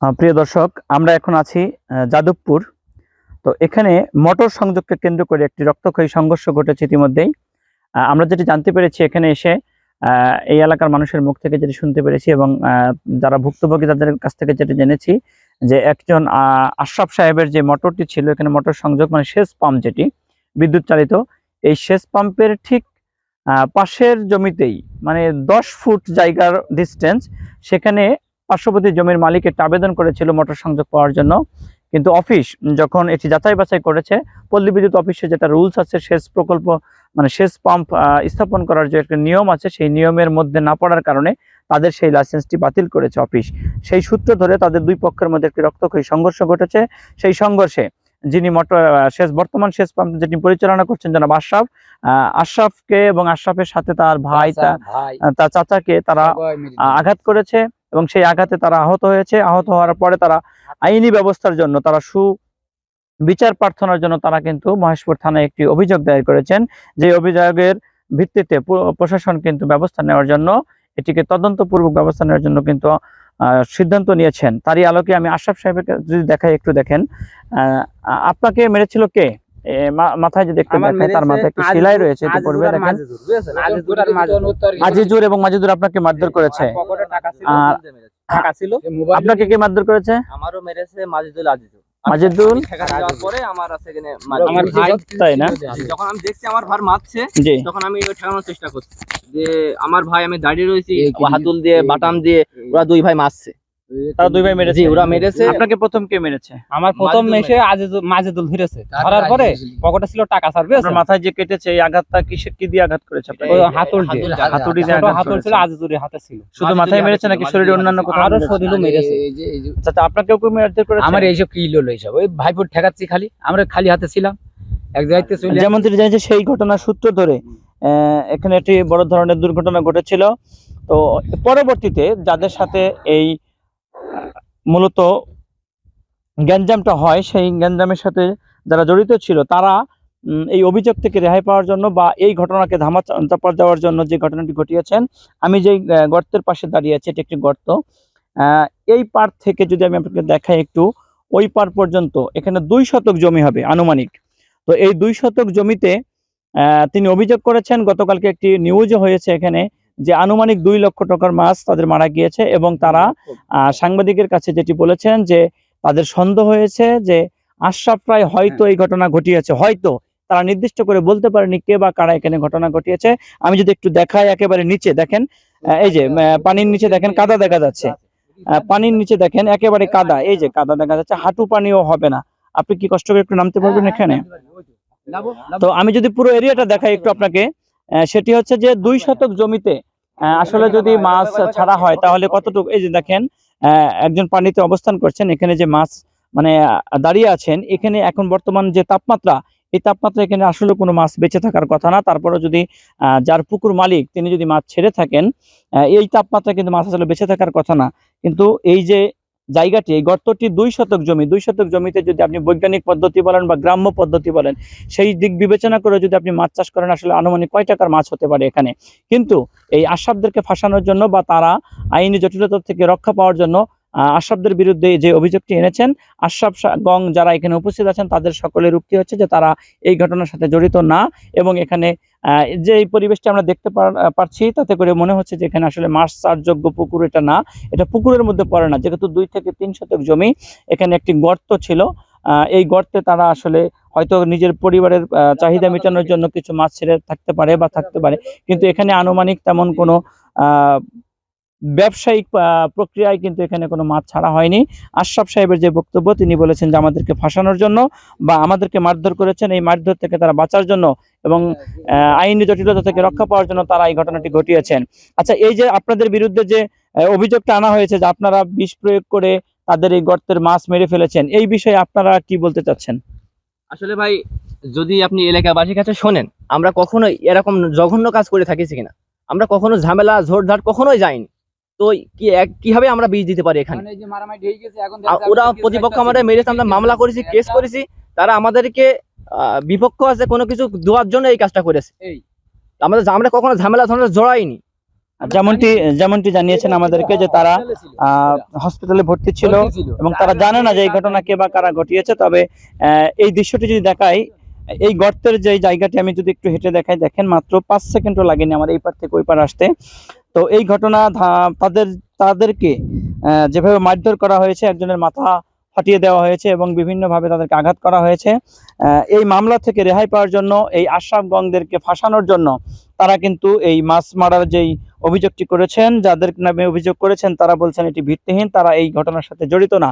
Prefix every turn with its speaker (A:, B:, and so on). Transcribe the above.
A: প্রিয় দর্শক, আমরা এখন আছি যাদবপুর। তো এখানে মোটর সংযোগকে কেন্দ্র করে একটি রক্তক্ষয়ী সংঘর্ষ ঘটেছে ইতিমধ্যেই। আমরা যেটি জানতে পেরেছি এখানে এসে, এই এলাকার মানুষের মুখ থেকে যেটি শুনতে পেরেছি এবং যারা ভুক্তভোগী তাদের কাছ থেকে যেটি জেনেছি যে একজন আশরাফ সাহেবের যে মোটরটি ছিল, এখানে মোটর সংযোগ মানে সেচ পাম্প যেটি বিদ্যুৎ চালিত, এই সেচ পাম্পের ঠিক পাশের জমিতেই মানে 10 ফুট জায়গার ডিস্টেন্স, সেখানে পার্শ্ববর্তী জমির মালিক একটা আবেদন করেছিল মোটর সংযোগ পাওয়ার জন্য। কিন্তু অফিস যখন এটি যাচাই বাছাই করেছে, পল্লী বিদ্যুৎ অফিসে যেটা রুলস আছে, সেচ প্রকল্প মানে সেচ পাম্প স্থাপন করার যে একটা নিয়ম আছে, সেই নিয়মের মধ্যে না পড়ার কারণে তাদের সেই লাইসেন্সটি বাতিল করেছে অফিস। সেই সূত্র ধরে তাদের দুই পক্ষের মধ্যে একটি রক্তক্ষয়ী সংঘর্ষ ঘটেছে। সেই সংঘর্ষে যিনি বর্তমান সেচ পাম্প যেটি পরিচালনা করছেন জনাব আশরাফকে এবং আশরাফের সাথে তার ভাই তার চাচাকে তারা আঘাত করেছে এবং সেই আঘাতে তারা আহত হয়েছে। আহত হওয়ার পরে তারা আইনি ব্যবস্থার জন্য, তারা বিচার প্রার্থনার জন্য তারা কিন্তু মহেশপুর থানায় একটি অভিযোগ দায়ের করেছেন। যে অভিযোগের ভিত্তিতে প্রশাসন কিন্তু ব্যবস্থা নেওয়ার জন্য, এটিকে তদন্তপূর্বক ব্যবস্থা নেওয়ার জন্য কিন্তু সিদ্ধান্ত নিয়েছেন। তারই আলোকে আমি আশরাফ সাহেবকে যদি দেখাই, একটু দেখেন আপনাকে মেরেছিল কে, মাথায় যদি একটু দেখেন, তার মাথায় একটি সেলাই রয়েছে, এটি পড়বে দেখেন। আজিজুর এবং মাজেদুর আপনাকে মারধর করেছে। আর আপনাকে কে মারধর করেছে?
B: আমারও মেরেছে মাজেদুল।
A: মাজেদুল
B: পরে আমার আছে এখানে
A: আমার ভাই, তাই না?
B: যখন আমি দেখছি আমার ভাই মারছে, তখন আমি ঠেকানোর চেষ্টা করছি যে আমার ভাই, আমি দাঁড়িয়ে রয়েছি, হাতুল দিয়ে বাটাম দিয়ে ওরা দুই ভাই মারছে।
A: তারা দুই ভাই মেরেছে?
B: ওরা মেরেছে।
A: আপনাকে প্রথম কে মেরেছে?
C: আমার প্রথম এসে মাজেদুল ধরেছে, ধরার পরে পকেটে ছিল টাকা সার্ভে।
A: আপনার মাথায় যে কেটেছে, এই আঘাতটা কি দিয়ে আঘাত করেছে?
C: হাতুড়ি দিয়ে হাতুড়ি ছিল, আজিজুরের হাতে ছিল।
A: শুধু মাথায় মেরেছে নাকি শরীরে অন্যান্য কোথাও?
C: আরো শরীরও মেরেছে।
A: আচ্ছা, আপনাকেও কি মারধর করেছে?
D: আমার এইসব কি হলো, এইসব ওই ভাইপুর ঠেকাচ্ছি, খালি আমরা খালি হাতে ছিলাম এক জায়গায় চলে।
A: যেমন তিনি জানিয়েছে, সেই ঘটনার সূত্র ধরে এখানে একটি বড় ধরনের দুর্ঘটনা ঘটেছিল। তো পরবর্তীতে যাদের সাথে এই মূলত গ্যাঞ্জামটা হয়, সেই গ্যাঞ্জামের সাথে যারা জড়িত ছিল, তারা এই অভিযোগ থেকে রেহাই পাওয়ার জন্য বা এই ঘটনাকে ধামাচাপা দেওয়ার জন্য যে ঘটনাটি ঘটিয়েছেন, আমি যেই গর্তের পাশে দাঁড়িয়ে আছি, এটি একটি গর্ত। এই পার থেকে যদি আমি আপনাকে দেখাই একটু, ওই পার পর্যন্ত এখানে 2 শতক জমি হবে আনুমানিক। তো এই 2 শতক জমিতে তিনি অভিযোগ করেছেন, গতকালকে একটি নিউজও হয়েছে এখানে, যে আনুমানিক 2 লক্ষ টাকার মাছ তাদের মারা গিয়েছে। এবং তারা সাংবাদিকের কাছে যেটি বলেছেন যে তাদের সন্দেহ হয়েছে যে আশরাফ রায় হয়তো এই ঘটনা ঘটিয়েছে। হয়তো তারা নির্দিষ্ট করে বলতে পারেনি কে বা কারা এখানে ঘটনা ঘটিয়েছে। আমি যদি একটু দেখাই, একেবারে নিচে দেখেন, এই যে পানির নিচে দেখেন কাদা দেখা যাচ্ছে, পানির নিচে দেখেন একেবারে কাদা, এই যে কাদা দেখা যাচ্ছে, হাঁটু পানিও হবে না। আপনি কি কষ্ট করে একটু নামতে পারবেন এখানে? তো আমি যদি পুরো এরিয়াটা দেখাই একটু আপনাকে, সেটি হচ্ছে যে 2 শতক জমিতে আসলে যদি মাছ ছাড়া হয় তাহলে কতটুকু, এই যে দেখেন একজন পানিতে অবস্থান করছেন, এখানে যে মাছ মানে দাঁড়িয়ে আছেন, এখানে এখন বর্তমান যে তাপমাত্রা, এই তাপমাত্রা এখানে আসলে কোনো মাছ বেঁচে থাকার কথা না। তারপরে যদি যার পুকুর মালিক তিনি যদি মাছ ছেড়ে থাকেন, এই তাপমাত্রা কিন্তু মাছ আসলে বেঁচে থাকার কথা না। কিন্তু এই যে জায়গাটি, এই গর্তটি 2 শতক জমি, 2 শতক জমিতে যদি আপনি বৈজ্ঞানিক পদ্ধতি বলেন বা গ্রাম্য পদ্ধতি বলেন, সেই দিক বিবেচনা করে যদি আপনি মাছ চাষ করেন, আসলে আনুমানিক কয় টাকার মাছ হতে পারে এখানে। কিন্তু এই আশরাফদেরকে ফাঁসানোর জন্য বা তারা আইনি জটিলতা থেকে রক্ষা পাওয়ার জন্য আশরাফদের বিরুদ্ধে যে অভিযোগটি এনেছেন, আশরাফ গং যারা এখানে উপস্থিত আছেন তাদের সকলের উক্তি হচ্ছে যে তারা এই ঘটনার সাথে জড়িত না। এবং এখানে যে এই পরিবেশটি আমরা দেখতে পারছি, তাতে করে মনে হচ্ছে যে এখানে আসলে মাছ চাষযোগ্য পুকুর এটা না, এটা পুকুরের মধ্যে পড়ে না। যেহেতু 2 থেকে 3 শতক জমি, এখানে একটি গর্ত ছিল, এই গর্তে তারা আসলে হয়তো নিজের পরিবারের চাহিদা মেটানোর জন্য কিছু মাছ ছেড়ে থাকতে পারে বা থাকতে পারে। কিন্তু এখানে আনুমানিক তেমন কোনো ব্যবসায়িক প্রক্রিয়ায় কিন্তু এখানে কোনো মাছ ছাড়া হয়নি। আশরাফ সাহেবের যে বক্তব্য, তিনি বলেছেন যে আমাদেরকে ফাঁসানোর জন্য বা আমাদেরকে মারধর করেছেন, এই মারধর থেকে তারা বাঁচার জন্য এবং আইনি জটিলতা থেকে রক্ষা পাওয়ার জন্য তারা এই ঘটনাটি ঘটিয়েছেন। আচ্ছা, এই যে আপনাদের বিরুদ্ধে যে অভিযোগটা আনা হয়েছে যে আপনারা বিষ প্রয়োগ করে তাদের এই গর্তের মাছ মেরে ফেলেছেন, এই বিষয়ে আপনারা কি বলতে চাচ্ছেন?
B: আসলে ভাই, যদি আপনি এলাকাবাসীর কাছে শোনেন, আমরা কখনো এরকম জঘন্য কাজ করে থাকিছি কিনা, আমরা কখনো ঝামেলা ঝোড়ঝাড় কখনোই যাইনি। তো কিভাবে আমরা বীজ দিতে পারি এখানে? ওরা প্রতিপক্ষ আমাদের মেরেছে, আমরা মামলা করেছি, কেস করেছি, তারা আমাদেরকে বিপক্ষ আছে কোনো কিছু দেওয়ার জন্য এই কাজটা করেছে। আমরা কখনো ঝামেলা জড়াইনি।
A: যেমনটি জানিয়েছেন আমাদেরকে যে তারা হসপিটালে ভর্তি ছিল এবং তারা জানে না যে এই ঘটনা কে বা কারা ঘটিয়েছে। তবে এই দৃশ্যটি যদি দেখাই, এই গর্তের যে জায়গাটি আমি যদি একটু হেঁটে দেখাই, দেখেন মাত্র 5 সেকেন্ডও লাগেনি আমার এই পার থেকে ওই পার আসতে। তো এই ঘটনা তাদেরকে যেভাবে মারধর করা হয়েছে, একজনের মাথা ফাটিয়ে দেওয়া হয়েছে এবং বিভিন্নভাবে তাদেরকে আঘাত করা হয়েছে। এই মামলা থেকে রেহাই পাওয়ার জন্য, এই আশরাফ গংদেরকে ফাঁসানোর জন্য তারা কিন্তু এই মাছ মারার যেই অভিযোগটি করেছেন, যাদের নামে অভিযোগ করেছেন তারা বলছেন এটি ভিত্তিহীন, তারা এই ঘটনার সাথে জড়িত না।